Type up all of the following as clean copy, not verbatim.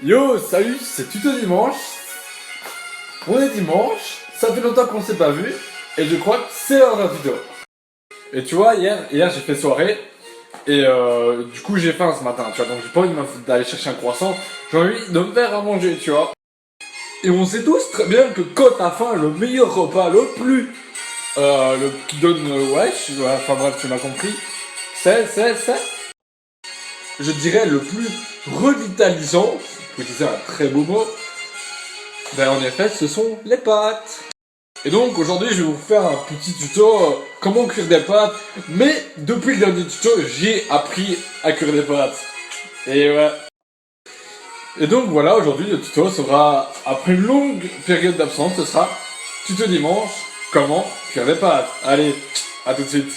Yo, salut, c'est Tuto Dimanche. On est dimanche, ça fait longtemps qu'on s'est pas vu, et je crois que c'est l'heure d'un tuto. Et tu vois, hier j'ai fait soirée, et du coup j'ai faim ce matin, tu vois, donc j'ai pas envie d'aller chercher un croissant, j'ai envie de me faire à manger, tu vois. Et on sait tous très bien que quand t'as faim, le meilleur repas, le plus, qui donne, wesh, enfin bref, tu m'as compris, c'est, je dirais le plus revitalisant, je peux utiliser un très beau mot, ben en effet, ce sont les pâtes. Et donc aujourd'hui, je vais vous faire un petit tuto comment cuire des pâtes. Mais depuis le dernier tuto, j'ai appris à cuire des pâtes. Et ouais. Et donc voilà, aujourd'hui le tuto sera, après une longue période d'absence, ce sera tuto dimanche, comment cuire des pâtes. Allez, à tout de suite.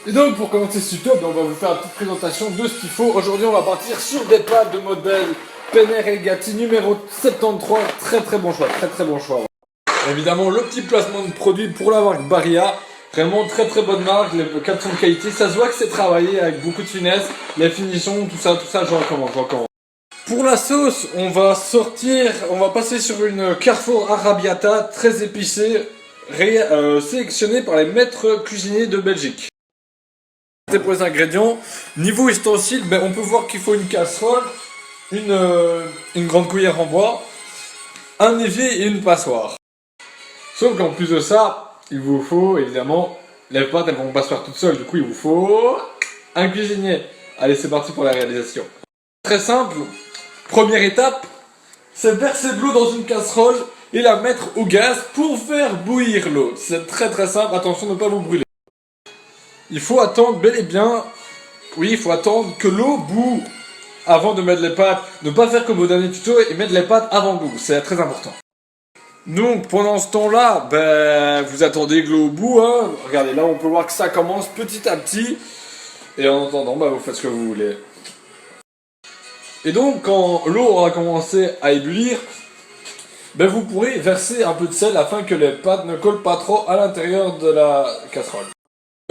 Et donc pour commencer ce tuto, on va vous faire une petite présentation de ce qu'il faut. Aujourd'hui on va partir sur des pâtes de modèle Penner Elgati numéro 73. Très bon choix, très bon choix. Évidemment le petit placement de produit pour la marque Barilla. Vraiment très bonne marque, les 400 de qualité. Ça se voit que c'est travaillé avec beaucoup de finesse. Les finitions, tout ça, je recommande. Pour la sauce, on va passer sur une Carrefour Arrabbiata très épicée, sélectionnée par les maîtres cuisiniers de Belgique. Pour les ingrédients, niveau ustensiles, ben, on peut voir qu'il faut une casserole, une grande cuillère en bois, un évier et une passoire. Sauf qu'en plus de ça, il vous faut évidemment, les pâtes elles vont pas se faire toutes seules, du coup il vous faut un cuisinier. Allez, c'est parti pour la réalisation. Très simple, première étape, c'est verser de l'eau dans une casserole et la mettre au gaz pour faire bouillir l'eau. C'est très simple, attention de ne pas vous brûler. Il faut attendre bel et bien, oui, il faut attendre que l'eau bout avant de mettre les pâtes. Ne pas faire comme au dernier tuto et mettre les pâtes avant le bout, c'est très important. Donc pendant ce temps-là, ben, vous attendez que l'eau bout, hein. Regardez, là on peut voir que ça commence petit à petit. Et en attendant, ben, vous faites ce que vous voulez. Et donc quand l'eau aura commencé à ébullir, ben, vous pourrez verser un peu de sel afin que les pâtes ne collent pas trop à l'intérieur de la casserole.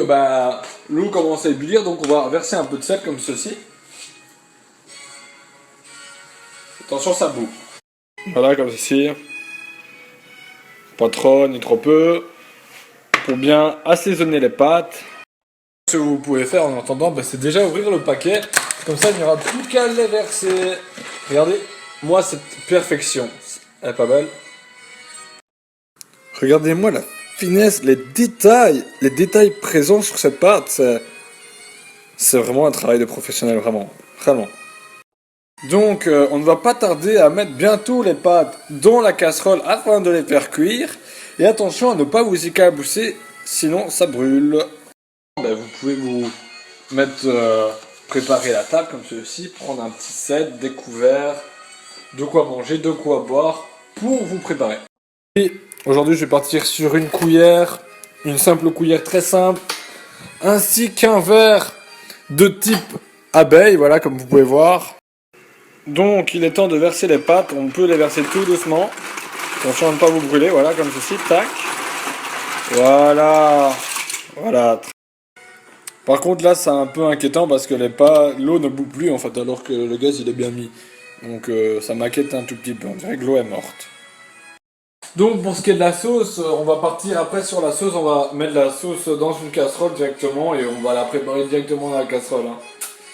Bah, l'eau commence à ébullir, donc on va verser un peu de sel comme ceci. Attention, ça bout. Voilà, comme ceci. Pas trop, ni trop peu. Pour bien assaisonner les pâtes. Ce que vous pouvez faire en attendant, bah, c'est déjà ouvrir le paquet. Comme ça, il n'y aura plus qu'à les verser. Regardez, moi, cette perfection. Elle est pas belle. Regardez-moi la finesse, les détails présents sur cette pâte, c'est vraiment un travail de professionnel, vraiment. Donc, on ne va pas tarder à mettre bientôt les pâtes dans la casserole afin de les faire cuire. Et attention à ne pas vous éclabousser, sinon ça brûle. Ben, vous pouvez vous mettre, préparer la table comme ceci, prendre un petit set, des couverts, de quoi manger, de quoi boire, pour vous préparer. Et aujourd'hui, je vais partir sur une cuillère, une simple cuillère très simple, ainsi qu'un verre de type abeille, voilà, comme vous pouvez voir. Donc, il est temps de verser les pâtes, on peut les verser tout doucement. Attention à ne pas vous brûler, voilà, comme ceci, tac. Voilà. Par contre, là, c'est un peu inquiétant parce que l'eau ne bout plus, en fait, alors que le gaz, il est bien mis. Donc, ça m'inquiète un tout petit peu, on dirait que l'eau est morte. Donc pour ce qui est de la sauce, on va partir après sur la sauce, on va mettre la sauce dans une casserole directement et on va la préparer directement dans la casserole. Hein.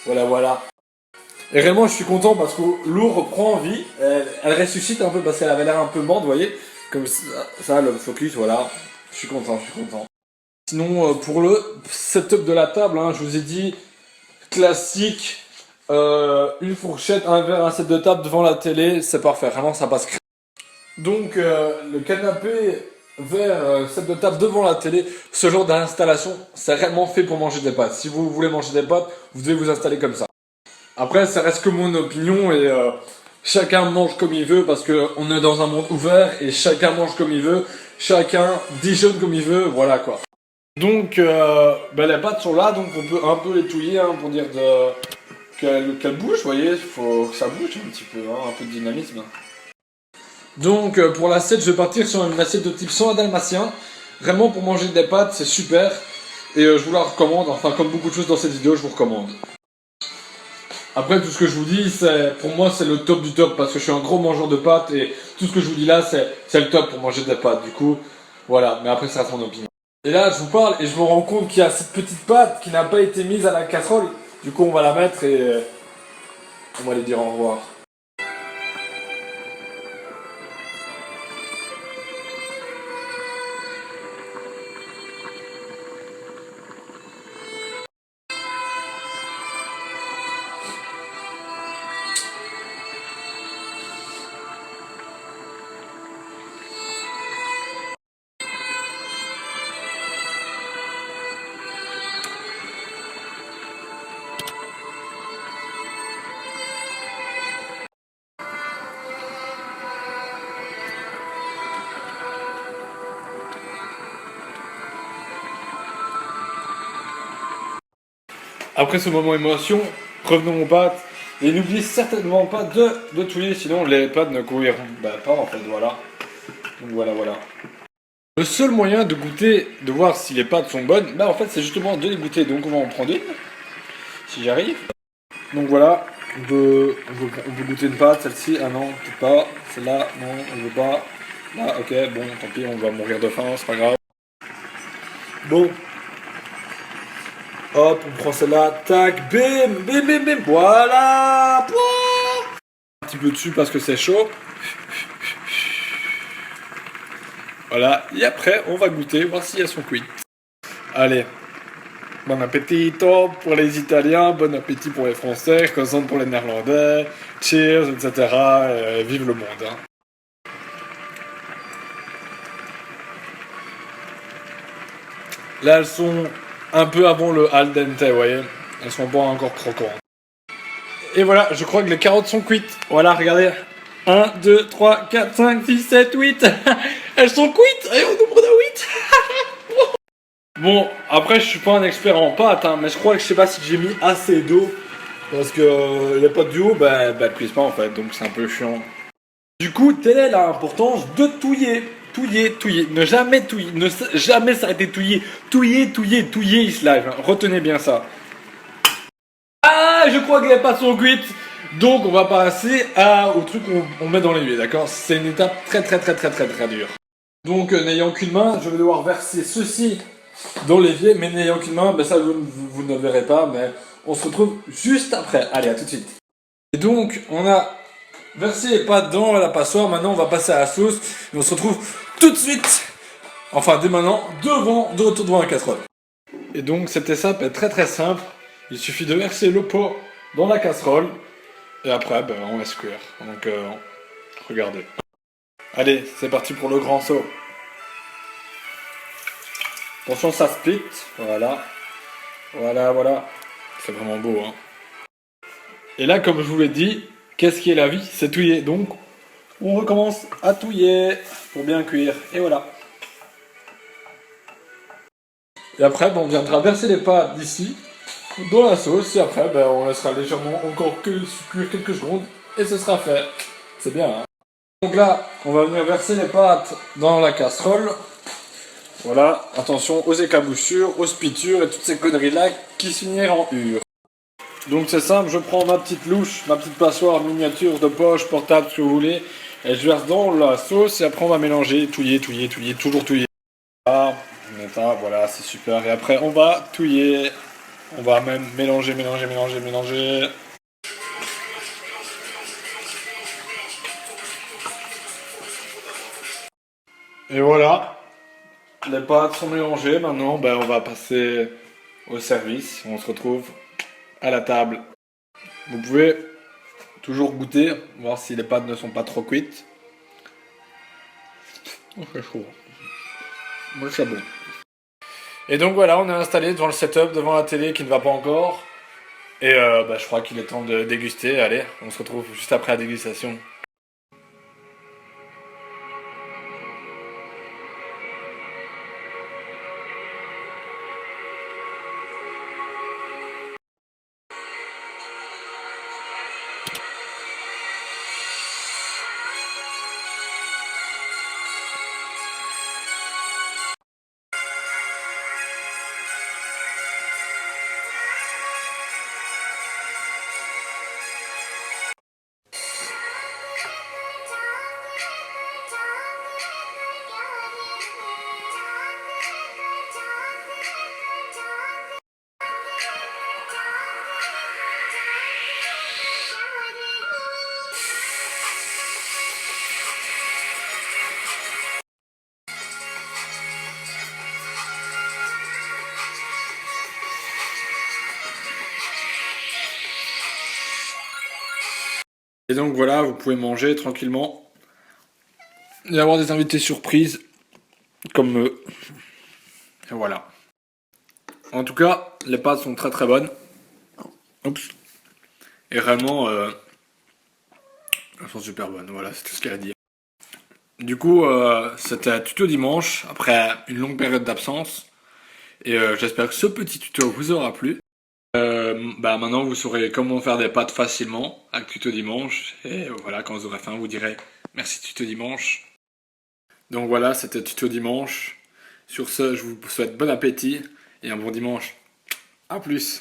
Voilà. Et réellement je suis content parce que l'eau reprend vie, elle ressuscite un peu parce qu'elle avait l'air un peu morte, vous voyez. Comme ça, le focus, voilà. Je suis content. Sinon pour le setup de la table, hein, je vous ai dit, classique, une fourchette, un verre, un set de table devant la télé, c'est parfait, vraiment ça passe. Donc le canapé vers set de table devant la télé, ce genre d'installation, c'est réellement fait pour manger des pâtes. Si vous voulez manger des pâtes, vous devez vous installer comme ça. Après, ça reste que mon opinion et chacun mange comme il veut parce qu'on est dans un monde ouvert et chacun mange comme il veut, chacun déjeune comme il veut, voilà quoi. Donc, les pâtes sont là, donc on peut un peu les touiller hein, pour dire qu'elles bougent, vous voyez, il faut que ça bouge un petit peu, hein, un peu de dynamisme. Donc, pour l'assiette, je vais partir sur une assiette de type 100 dalmatien. Vraiment, pour manger des pâtes, c'est super. Et je vous la recommande, enfin, comme beaucoup de choses dans cette vidéo, je vous recommande. Après, tout ce que je vous dis, pour moi, c'est le top du top, parce que je suis un gros mangeur de pâtes, et tout ce que je vous dis là, c'est le top pour manger des pâtes. Du coup, voilà, mais après, ça reste mon opinion. Et là, je vous parle, et je me rends compte qu'il y a cette petite pâte qui n'a pas été mise à la casserole. Du coup, on va la mettre, et on va aller dire au revoir. Après ce moment émotion, revenons aux pâtes. Et n'oubliez certainement pas de touiller, sinon les pâtes ne couilleront pas en fait, voilà. Donc voilà. Le seul moyen de goûter, de voir si les pâtes sont bonnes, en fait c'est justement de les goûter. Donc on va en prendre une, si j'arrive. Donc voilà, on peut goûter une pâte, celle-ci, ah non, peut-être pas. Celle-là, non, on veut pas. Là, ok, bon, tant pis, on va mourir de faim, c'est pas grave. Bon. Hop, on prend celle-là, tac, bim, voilà. Un petit peu dessus parce que c'est chaud. Voilà, et après on va goûter, voir si elles sont cuites. Allez, bon appétit pour les Italiens, bon appétit pour les Français, croissant pour les Néerlandais, cheers, etc. Vive le monde. Hein. Là elles sont un peu avant le al dente, vous voyez. Elles sont pas encore croquantes. Et voilà, je crois que les carottes sont cuites. Voilà, regardez. 1, 2, 3, 4, 5, 6, 7, 8. Elles sont cuites et au nombre de 8. Bon, après je suis pas un expert en pâtes, hein, mais je crois que je sais pas si j'ai mis assez d'eau. Parce que les pâtes du haut, elles cuisent pas en fait, donc c'est un peu chiant. Du coup, telle est l'importance de touiller. Touiller. Ne jamais touiller. Ne jamais s'arrêter de touiller. Touiller, Islage. Retenez bien ça. Ah, je crois que les pâtes sont cuites. Donc on va passer au truc qu'on met dans l'évier, d'accord? C'est une étape très dure. Donc n'ayant qu'une main, je vais devoir verser ceci dans l'évier, mais n'ayant qu'une main, ça vous ne le verrez pas, mais on se retrouve juste après. Allez, à tout de suite. Et donc on a versé les pâtes dans la passoire, maintenant on va passer à la sauce, et on se retrouve tout de suite, enfin dès maintenant, de retour devant la casserole. Et donc cette étape est très simple, il suffit de verser le pot dans la casserole, et après on laisse cuire. Donc regardez. Allez, c'est parti pour le grand saut. Attention, ça split. Voilà. C'est vraiment beau, hein. Et là, comme je vous l'ai dit, qu'est-ce qui est la vie? C'est touiller. Donc, on recommence à touiller pour bien cuire. Et voilà. Et après, on viendra verser les pâtes d'ici dans la sauce. Et après, on laissera légèrement encore cuire quelques secondes. Et ce sera fait. C'est bien, hein. Donc là, on va venir verser les pâtes dans la casserole. Voilà, attention aux éclaboussures, aux spitures et toutes ces conneries-là qui finiront en hure. Donc c'est simple, je prends ma petite louche, ma petite passoire miniature de poche, portable, ce que vous voulez, et je verse dans la sauce et après on va mélanger, touiller, toujours touiller. Voilà, c'est super. Et après on va touiller, on va même mélanger. Et voilà. Les pâtes sont mélangées, maintenant on va passer au service, on se retrouve à la table. Vous pouvez toujours goûter, voir si les pâtes ne sont pas trop cuites. Oh, c'est chaud. Moi c'est bon. Et donc voilà, on est installé devant le setup, devant la télé qui ne va pas encore. Et je crois qu'il est temps de déguster. Allez, on se retrouve juste après la dégustation. Et donc voilà, vous pouvez manger tranquillement. Et avoir des invités surprises, comme eux. Et voilà. En tout cas, les pâtes sont très très bonnes. Oups. Et vraiment, elles sont super bonnes. Voilà, c'est tout ce qu'il y a à dire. Du coup, c'était un tuto dimanche, après une longue période d'absence. Et j'espère que ce petit tuto vous aura plu. Maintenant, vous saurez comment faire des pâtes facilement avec tuto dimanche. Et voilà, quand vous aurez faim, vous direz merci tuto dimanche. Donc voilà, c'était tuto dimanche. Sur ce, je vous souhaite bon appétit et un bon dimanche. A plus.